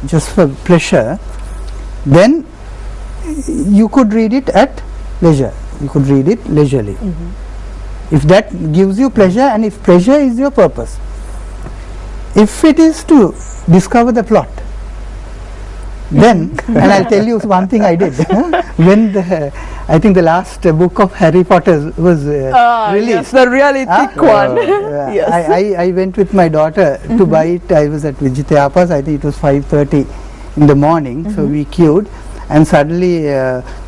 just for pleasure, then you could read it at leisure. You could read it leisurely. If that gives you pleasure, and if pleasure is your purpose. If it is to discover the plot, then, and I'll tell you one thing I did. When I think the last book of Harry Potter was released. Yes, the really thick one. Yes. I went with my daughter to buy it. I was at Vijitayapas. I think it was 5:30 in the morning. So we queued, and suddenly,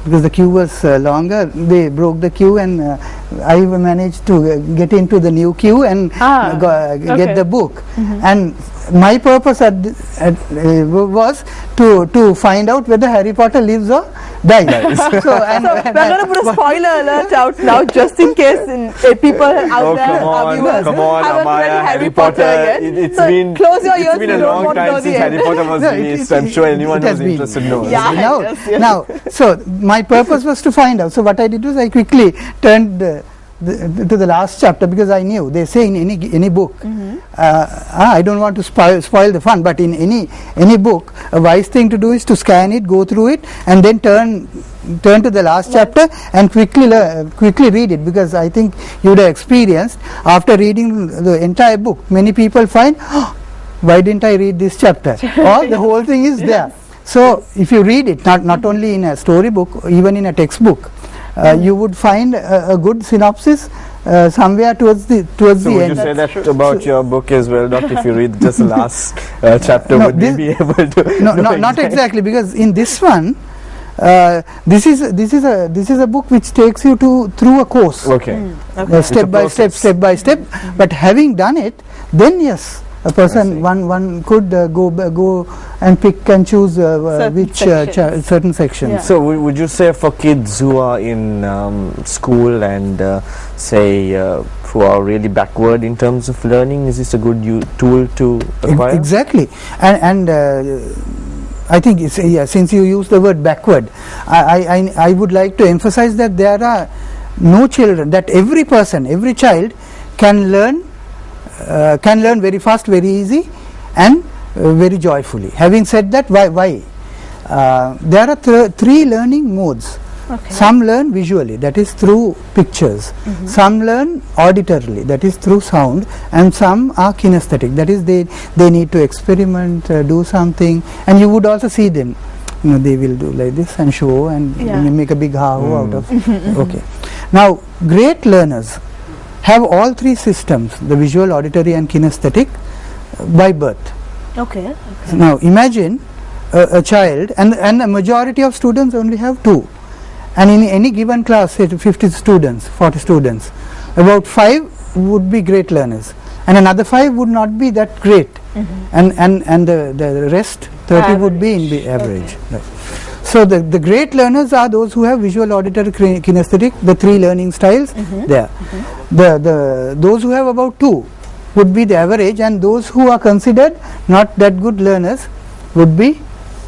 because the queue was longer, they broke the queue, and I managed to get into the new queue and get the book. And my purpose was to find out whether Harry Potter lives or dies. So we're going to put a spoiler alert out now, just in case people out there, our viewers, haven't read Harry Potter yet. So close your ears. It's been a long time since Harry Potter was released. I'm sure anyone who's interested knows. Yeah, now, so my purpose was to find out. So what I did was I quickly turned to the last chapter, because I knew they say in any book, I don't want to spoil the fun, but in any book, a wise thing to do is to scan it, go through it, and then turn to the last chapter and quickly read it, because I think you would have experienced after reading the entire book, many people find, why didn't I read this chapter? Or the whole thing is there. So if you read it, not only in a storybook, even in a textbook, you would find a good synopsis somewhere towards the end. Would you say that about your book as well, Doctor? If you read just the last chapter, would we be able to? Not exactly, because in this one, this is a book which takes you through a course. Okay. Step by step. But having done it, then yes, a person one could go and pick and choose certain sections. So would you say for kids who are in school and say who are really backward in terms of learning, is this a good tool to acquire? Exactly, and I think since you use the word backward, I would like to emphasize that there are no children, that every child can learn very fast, very easy, and very joyfully. Having said that, why? There are three learning modes. Some learn visually, that is through pictures. Some learn auditorily, that is through sound, and some are kinesthetic, that is they need to experiment, do something, and you would also see them. They will do like this and show and make a big how out of. Okay. Now, great learners have all three systems, the visual, auditory, and kinesthetic, by birth. Okay. Now imagine a child, and a majority of students only have two, and in any given class, say 50 students, 40 students, about 5 would be great learners, and another 5 would not be that great, and the rest 30 would be in the average. Right. So the great learners are those who have visual, auditory, kinesthetic, the three learning styles there. Those who have about 2 would be the average, and those who are considered not that good learners would be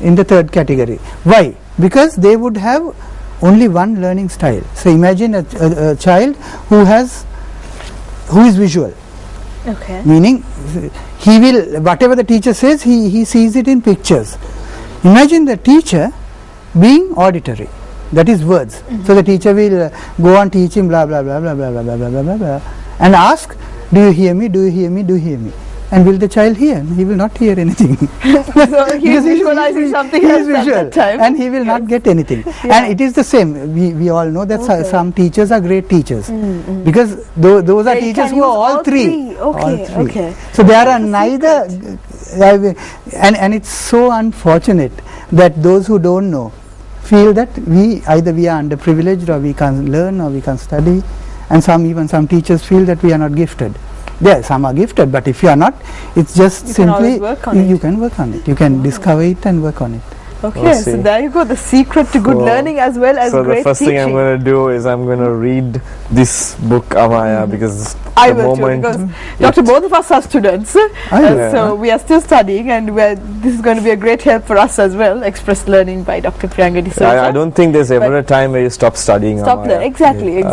in the third category. Why? Because they would have only one learning style. So imagine a child who is visual. Okay. Meaning he will, whatever the teacher says, he sees it in pictures. Imagine the teacher being auditory, that is words. So the teacher will go on teaching blah blah blah blah blah blah blah blah blah blah, and ask, do you hear me, do you hear me, do you hear me? And will the child hear? He will not hear anything. So he is visualizing something else at that time, and he will not get anything. And it is the same. We all know that some teachers are great teachers, because those are teachers who are all three. Okay. So there are neither, and it's so unfortunate that those who don't know feel that either we are underprivileged, or we can't learn, or we can't study, and even some teachers feel that we are not gifted. Yeah, some are gifted, but if you are not, it's just simply you can work on it. You can discover it and work on it. Okay, so there you go, the secret to good learning as well as great teaching. So the first thing I'm going to do is I'm going to read this book, Amaya, because I will too, because Doctor, both of us are students, so we are still studying, and this is going to be a great help for us as well. Express Learning by Dr. Priyanka D'Souza. I don't think there's ever a time where you stop studying. Stop there, exactly.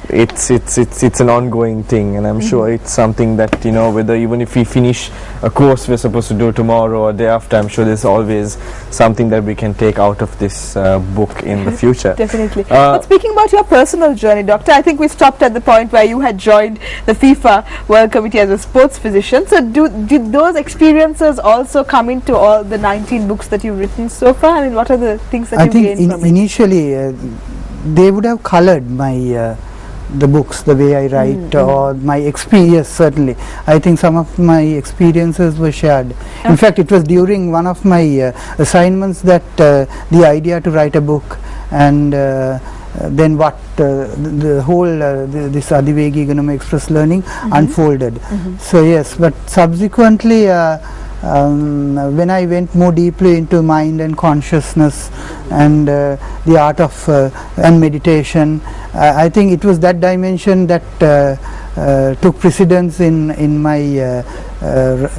it's an ongoing thing, and I'm sure it's something that, you know, whether even if we finish a course we're supposed to do tomorrow or day after, I'm sure there's always something that we can take out of this book in the future. Definitely. But speaking about your personal journey, Doctor, I think we stopped at the point where you had joined the FIFA World Committee as a sports physician. So did those experiences also come into all the 19 books that you've written so far? I mean, what are the things that you gained from it? Initially they would have colored my the books, the way I write, or my experience. Certainly I think some of my experiences were shared. In fact, it was during one of my assignments that the idea to write a book, and then what the whole this Adivegi Economic Express learning unfolded. So yes, but subsequently when I went more deeply into mind and consciousness and the art of and meditation, I think it was that dimension that took precedence in my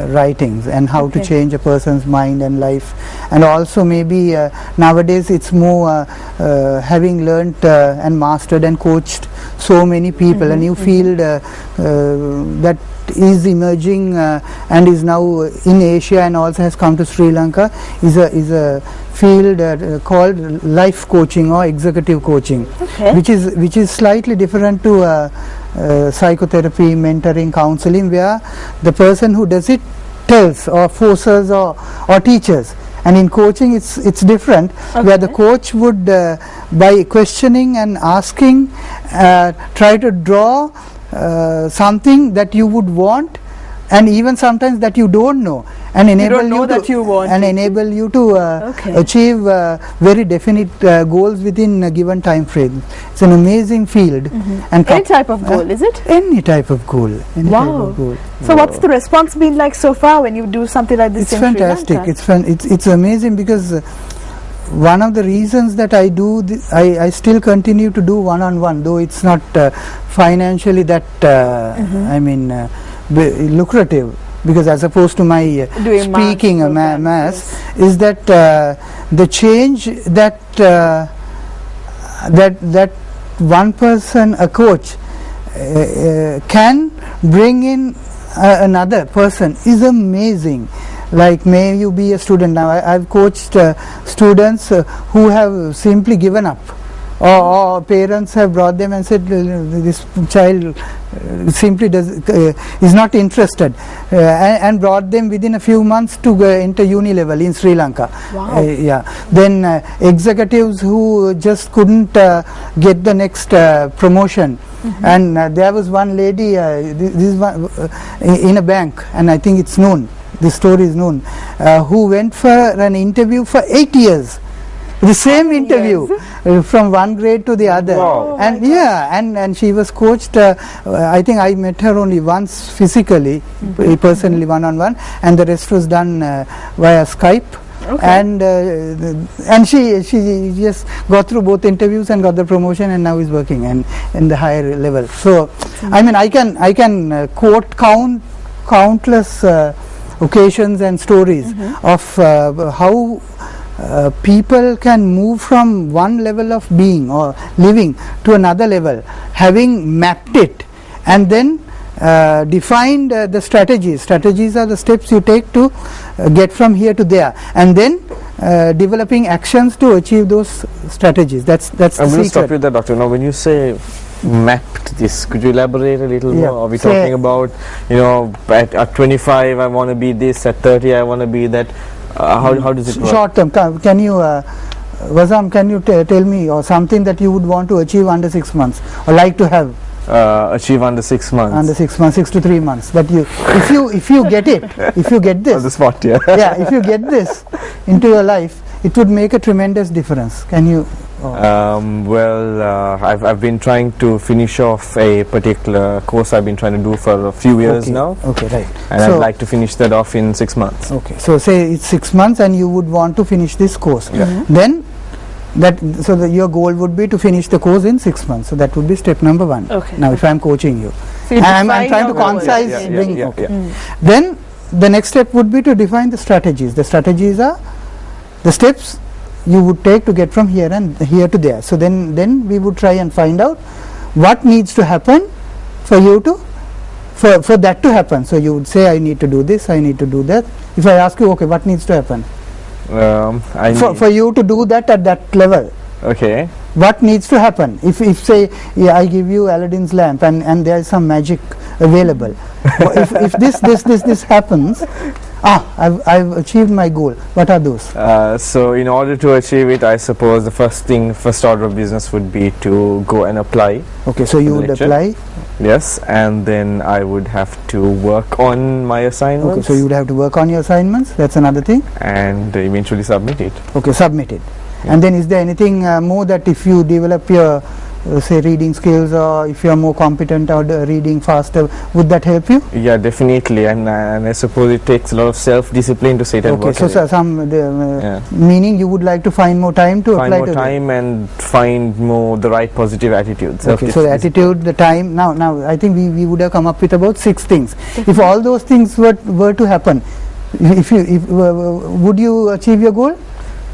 writings, and how to change a person's mind and life. And also maybe nowadays it's more having learnt and mastered and coached so many people, a new field that is emerging and is now in Asia and also has come to Sri Lanka, is a field called life coaching or executive coaching, which is slightly different to psychotherapy, mentoring, counseling, where the person who does it tells or forces or teaches. And in coaching it's different, where the coach would by questioning and asking try to draw something that you would want, and even sometimes that you don't know, and enable you to achieve very definite goals within a given time frame. It's an amazing field. And any type of goal, is it? Any type of goal. Wow. So what's the response been like so far when you do something like this? It's fantastic. It's amazing, because one of the reasons that I do I still continue to do one-on-one, though it's not financially that I mean lucrative, because as opposed to my speaking mass, is that the change that that one person, a coach, can bring in another person is amazing. Like, may you be a student. Now I've coached students who have simply given up, or parents have brought them and said this child simply is not interested, and brought them within a few months to enter uni level in Sri Lanka. Then executives who just couldn't get the next promotion. And there was one lady, this one in a bank, and I think it's known, this story is known, who went for an interview for 8 years, the same interview, from one grade to the other. And and she was coached. I think I met her only once physically, personally, one-on-one, and the rest was done via Skype. And she just got through both interviews and got the promotion, and now is working and in the higher level. So I mean, I can quote countless occasions and stories of how people can move from one level of being or living to another level, having mapped it and then defined the strategies. Strategies are the steps you take to get from here to there, and then developing actions to achieve those strategies. That's the secret. I'm going to stop you there, Doctor. Now, when you say mapped this, could you elaborate a little more? Are we talking about, you know, at 25 I want to be this, at 30 I want to be that? How does it work? Short term. Can you Wazam, can you tell me or something that you would want to achieve under 6 months, or like to have achieve under 6 months? Under 6 months, 6 to 3 months. But if you get it, if you get this on the spot, if you get this into your life, it would make a tremendous difference. Can you? I've been trying to finish off a particular course I've been trying to do for a few years now. Okay, right. And so I'd like to finish that off in 6 months. Okay, so say it's 6 months and you would want to finish this course. Then your goal would be to finish the course in 6 months. So that would be step number 1. Now if I'm coaching you, so I'm trying to concise. Then the next step would be to define the strategies. The strategies are the steps you would take to get from here and here to there. So then we would try and find out what needs to happen for you to for that to happen. So you would say, I need to do this, I need to do that. If I ask you, okay, what needs to happen for you to do that at that level? Okay. What needs to happen? If say, yeah, I give you Aladdin's lamp and there is some magic available. if this happens, I've achieved my goal. What are those? So in order to achieve it, I suppose the first order of business would be to go and apply. Okay, so you would apply. Yes, and then I would have to work on my assignments. Okay, so you would have to work on your assignments. That's another thing. And eventually submit it. Okay, submit it. Yeah. And then is there anything more that if you develop your say reading skills, or if you are more competent or reading faster, would that help you? Yeah, definitely, and I suppose it takes a lot of self-discipline to sit and work. Okay, so some meaning you would like to find more time to apply to more time and find more the right positive attitudes. Okay, so the attitude, the time. Now I think we would have come up with about 6 things. If all those things were to happen, would you achieve your goal?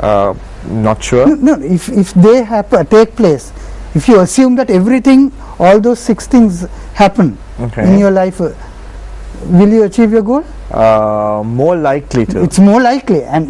Not sure. No, if they take place, if you assume that everything, all those 6 things happen in your life, will you achieve your goal? More likely to. It's more likely, and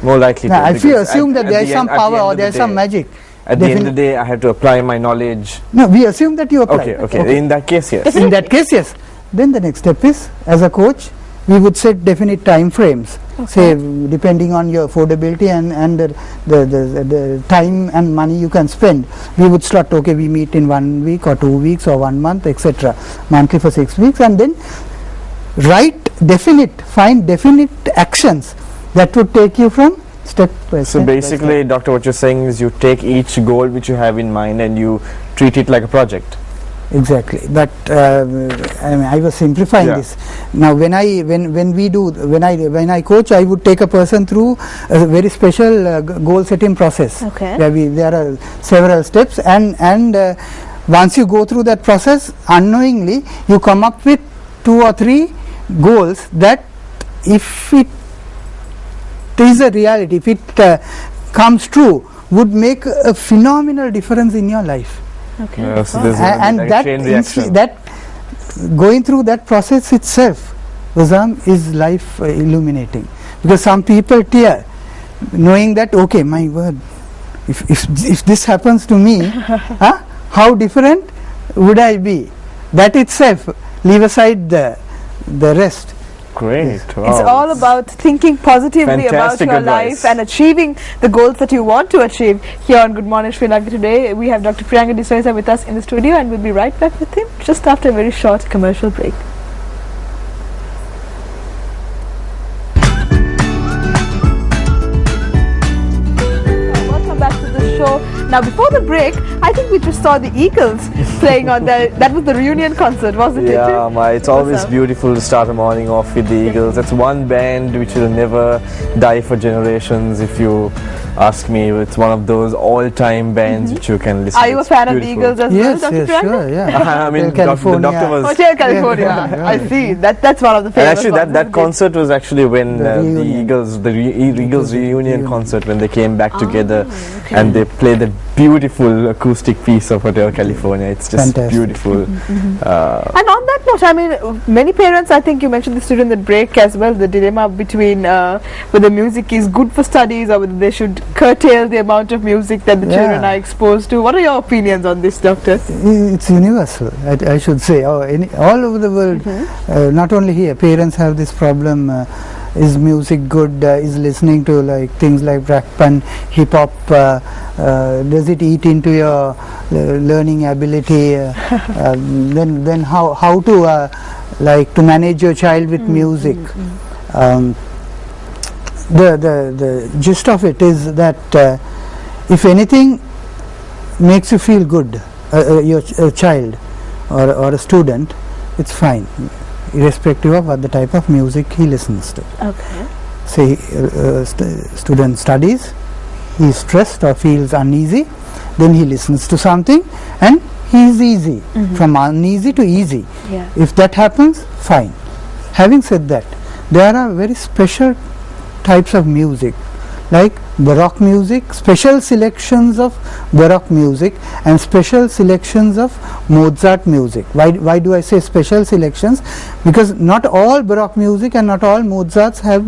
more likely to. If you assume that there is some power or there is some magic. At the end of the day, I have to apply my knowledge. No, we assume that you apply. Okay. In that case, yes. In that case, yes. Then the next step is, as a coach, we would set definite time frames. Say, depending on your affordability and the time and money you can spend, we would slot, okay, we meet in 1 week or 2 weeks or 1 month, etc. Monthly for 6 weeks, and then find definite actions that would take you from step by step. So basically, Doctor, what you're saying is you take each goal which you have in mind and you treat it like a project. Exactly, but I was simplifying this. Now, when I coach, I would take a person through a very special goal setting process. Okay. There are several steps, and once you go through that process, unknowingly you come up with 2 or 3 goals that, if it is a reality, if it comes true, would make a phenomenal difference in your life. Okay. So and that going through that process itself, Uzam, is life illuminating, because some people tear knowing that, okay, my word, if this happens to me, how different would I be? That itself, leave aside the rest. Great. Yes. Wow. It's all about thinking positively about your life and achieving the goals that you want to achieve. Here on Good Morning Sri Lanka today, we have Dr. Priyanka D'Souza with us in the studio, and we'll be right back with him just after a very short commercial break. Welcome back to the show. Now, before the break, I think we just saw the Eagles playing on that was the reunion concert, wasn't it? Yeah, it's always beautiful to start a morning off with the Eagles. That's one band which will never die for generations, if you ask me. It's one of those all-time bands which you can listen to. Are you a fan of the Eagles as well, Dr. Priyanka? Sure, yeah. I mean, the doctor was... Hotel California. I see. That's one of the famous And actually, that concert was actually when the Eagles reunion concert, when they came back together and they played that beautiful acoustic piece of Hotel California. It's just beautiful. And on that note, I mean, many parents, I think you mentioned this during the break as well, the dilemma between whether music is good for studies or whether they should curtail the amount of music that the children are exposed to. What are your opinions on this, Doctor? It's universal, I should say. All over the world, not only here, parents have this problem. Is music good? Is listening to things like rap and hip hop, does it eat into your learning ability? Then how to to manage your child with music? The gist of it is that if anything makes you feel good, your child or a student, it's fine, irrespective of what the type of music he listens to. Okay. Say student studies, he is stressed or feels uneasy, then he listens to something and he is easy, from uneasy to easy. Yeah. If that happens, fine. Having said that, there are very special types of music, like Baroque music, special selections of Baroque music, and special selections of Mozart music. Why do I say special selections? Because not all Baroque music and not all Mozarts have